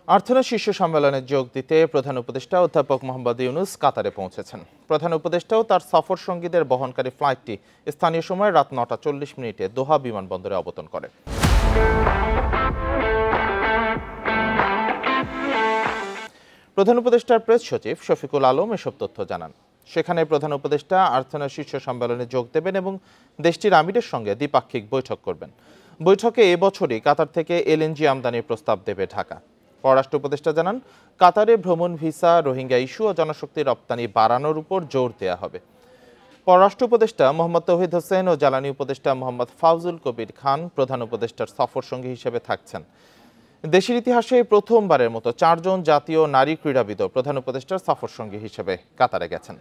আর্থনা শীর্ষ সম্মেলনে যোগ দিতে প্রধান উপদেষ্টা অধ্যাপক মোহাম্মদ ইউনূস কাতারে পৌঁছেছেন। প্রধান উপদেষ্টাও তার সফর সঙ্গীদের বহনকারী ফ্লাইটটি স্থানীয় সময় রাত ৯টা ৪০ দোহা বিমানবন্দরে অবতরণ করে। প্রধান উপদেষ্টার প্রেস সচিব শফিকুল আলম এসব তথ্য জানান। সেখানে প্রধান উপদেষ্টা আর্থনা শীর্ষ সম্মেলনে যোগ দেবেন এবং দেশটির আমিরের সঙ্গে দ্বিপাক্ষিক বৈঠক করবেন। বৈঠকে এবছরই কাতার থেকে এলএনজি আমদানির প্রস্তাব দেবে ঢাকা। পররাষ্ট্র উপদেষ্টা জানান, কাতারে ভ্রমণ ভিসা, রোহিঙ্গা ইস্যু ও জনশক্তি রপ্তানি বাড়ানোর উপর জোর দেওয়া হবে। পররাষ্ট্র উপদেষ্টা মোহাম্মদ তৌহিদ হোসেন ও জ্বালানি উপদেষ্টা মোহাম্মদ ফাউজুল কবির খান প্রধান উপদেষ্টার সফর সঙ্গী হিসেবে থাকছেন। দেশের ইতিহাসে প্রথমবারের মতো 4 জন জাতীয় নারী ক্রীড়াবিদও প্রধান উপদেষ্টার সফর সঙ্গী হিসেবে কাতারে গেছেন।